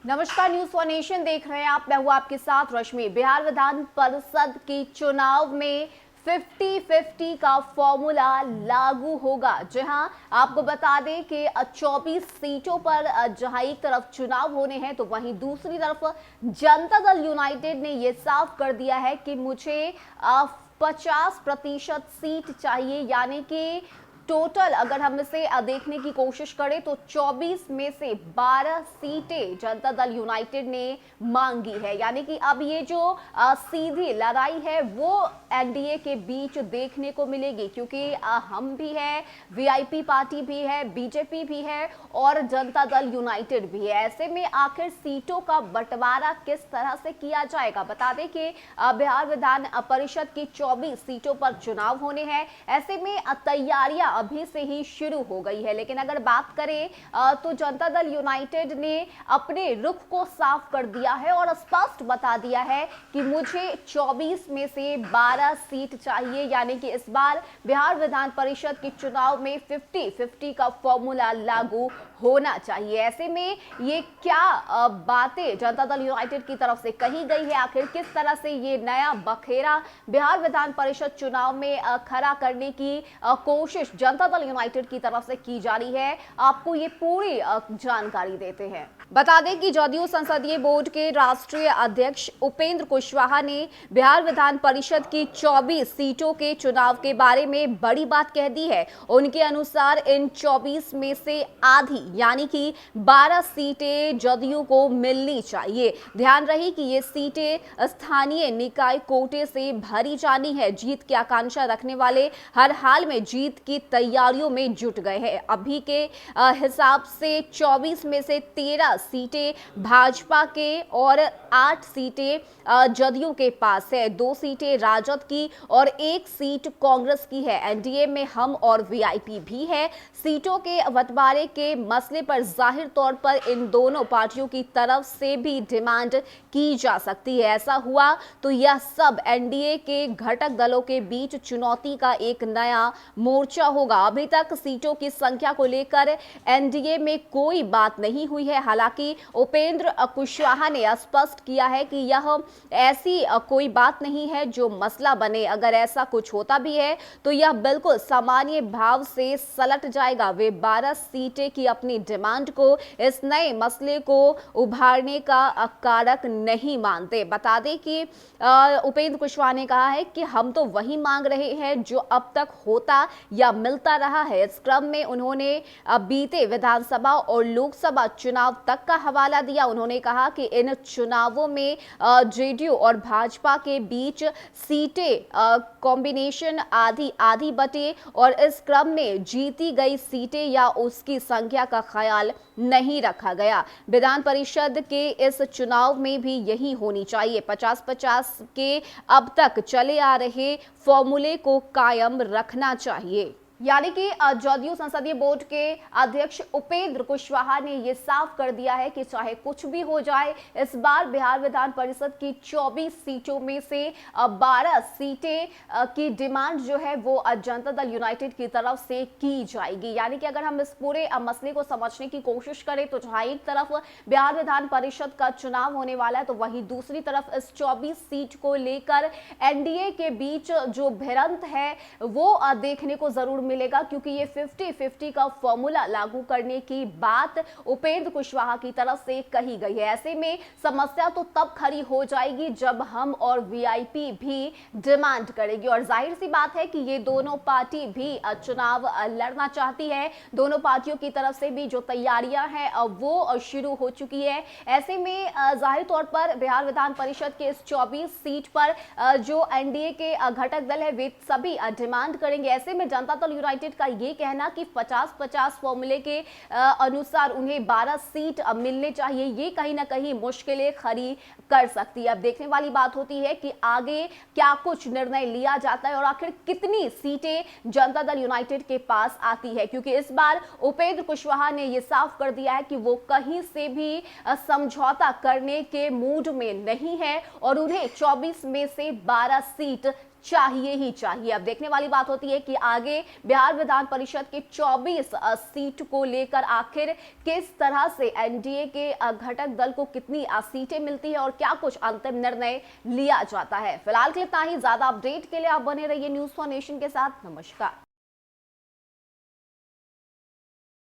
नमस्कार, news for nation देख रहे हैं आप। मैं हूं आपके साथ रश्मि। बिहार विधान परिषद की चुनाव में 50-50 का फॉर्मूला लागू होगा। जी हां, आपको बता दें कि 24 सीटों पर जहां एक तरफ चुनाव होने हैं तो वहीं दूसरी तरफ जनता दल यूनाइटेड ने यह साफ कर दिया है कि मुझे 50% सीट चाहिए, यानी कि टोटल अगर हम इसे देखने की कोशिश करें तो 24 में से 12 सीटें जनता दल यूनाइटेड ने मांगी है। यानी कि अब ये जो सीधी लड़ाई है वो एनडीए के बीच देखने को मिलेगी, क्योंकि हम भी है, वीआईपी पार्टी भी है, बीजेपी भी है और जनता दल यूनाइटेड भी है। ऐसे में आखिर सीटों का बंटवारा किस तरह से किया जाएगा? बता दें कि बिहार विधान परिषद की 24 सीटों पर चुनाव होने हैं। ऐसे में तैयारियां अभी से ही शुरू हो गई है। लेकिन अगर बात करें तो जनता दल यूनाइटेड ने अपने रुख को साफ कर दिया है और स्पष्ट बता दिया है कि मुझे 24 में से 12 सीट चाहिए। यानी कि इस बार बिहार विधान परिषद के चुनाव में 50-50 का फॉर्मूला लागू होना चाहिए। ऐसे में ये क्या बातें जनता दल यूनाइटेड की तरफ से कही गई है, आखिर किस तरह से ये नया बखेरा बिहार विधान परिषद चुनाव में खड़ा करने की कोशिश जनता दल यूनाइटेड की तरफ से की जा रही है, आपको ये पूरी जानकारी देते हैं। बता दें कि जदयू संसदीय बोर्ड के राष्ट्रीय अध्यक्ष उपेंद्र कुशवाहा ने बिहार विधान परिषद की 24 सीटों के चुनाव के बारे में बड़ी बात कह दी है। उनके अनुसार इन 24 में से आधी यानी कि 12 सीटें जदयू को मिलनी चाहिए। ध्यान रहे कि ये सीटें स्थानीय निकाय कोटे से भरी जानी है। जीत की आकांक्षा रखने वाले हर हाल में जीत की तैयारियों में जुट गए हैं। अभी के हिसाब से 24 में से 13 सीटें भाजपा के और 8 सीटें जदयू के पास है। 2 सीटें राजद की और 1 सीट कांग्रेस की है। एनडीए में हम और वीआईपी भी है। सीटों के बंटवारे के मसले पर जाहिर तौर पर इन दोनों पार्टियों की तरफ से भी डिमांड की जा सकती है। ऐसा हुआ तो यह सब एनडीए के घटक दलों के बीच चुनौती का एक नया मोर्चा होगा। अभी तक सीटों की संख्या को लेकर एनडीए में कोई बात नहीं हुई है। हालांकि उपेंद्र कुशवाहा ने स्पष्ट किया है कि यह ऐसी कोई बात नहीं है जो मसला बने। अगर ऐसा कुछ होता भी है तो यह बिल्कुल सामान्य भाव से सलट जाएगा। वे 12 सीटें की अपनी डिमांड को इस नए मसले को उभारने का कारक नहीं मानते। बता दें कि उपेंद्र कुशवाहा ने कहा है कि हम तो वही मांग रहे हैं जो अब तक होता या मिलता रहा है। इस क्रम में उन्होंने बीते विधानसभा और लोकसभा चुनाव तक का हवाला दिया। उन्होंने कहा कि इन चुनावों में जेडीयू और भाजपा के बीच सीटें कॉम्बिनेशन आधी आधी बटे और इस क्रम में जीती गई सीटें या उसकी संख्या का ख्याल नहीं रखा गया। विधान परिषद के इस चुनाव में भी यही होनी चाहिए। 50-50 के अब तक चले आ रहे फॉर्मूले को कायम रखना चाहिए। यानी कि जदयू संसदीय बोर्ड के अध्यक्ष उपेंद्र कुशवाहा ने यह साफ कर दिया है कि चाहे कुछ भी हो जाए, इस बार बिहार विधान परिषद की 24 सीटों में से 12 सीटें की डिमांड जो है वो जनता दल यूनाइटेड की तरफ से की जाएगी। यानी कि अगर हम इस पूरे मसले को समझने की कोशिश करें तो जहां एक तरफ बिहार विधान परिषद का चुनाव होने वाला है तो वहीं दूसरी तरफ इस 24 सीट को लेकर एनडीए के बीच जो भिड़ंत है वो देखने को जरूर मिलेगा, क्योंकि ये 50-50 का फॉर्मूला लागू करने की बात उपेंद्र कुशवाहा की तरफ से कही गई है। ऐसे में समस्या तो तब खड़ी हो जाएगी जब हम और वीआईपी भी डिमांड करेगी। और जाहिर सी बात है कि ये दोनों पार्टी भी चुनाव लड़ना चाहती है। दोनों पार्टियों की तरफ से भी जो तैयारियां हैं वो शुरू हो चुकी है। ऐसे में जाहिर तौर पर बिहार विधान परिषद के इस 24 सीट पर जो एनडीए के घटक दल है वे सभी डिमांड करेंगे। ऐसे में जनता दल यूनाइटेड का यह कहना कि 50-50 फॉर्मूले के अनुसार उन्हें 12 सीट मिलने चाहिए, ये कहीं ना कहीं मुश्किलें खड़ी कर सकती है। अब देखने वाली बात होती है कि आगे क्या कुछ निर्णय लिया जाता है और आखिर कितनी सीटें जनता दल यूनाइटेड के पास आती है, क्योंकि इस बार उपेंद्र कुशवाहा ने यह साफ कर दिया है कि वो कहीं से भी समझौता करने के मूड में नहीं है और उन्हें 24 में से 12 सीट चाहिए ही चाहिए। अब देखने वाली बात होती है कि आगे बिहार विधान परिषद के 24 सीट को लेकर आखिर किस तरह से एनडीए के घटक दल को कितनी सीटें मिलती है और क्या कुछ अंतिम निर्णय लिया जाता है। फिलहाल के लिए इतना ही। ज्यादा अपडेट के लिए आप बने रहिए न्यूज़ फॉर नेशन के साथ। नमस्कार।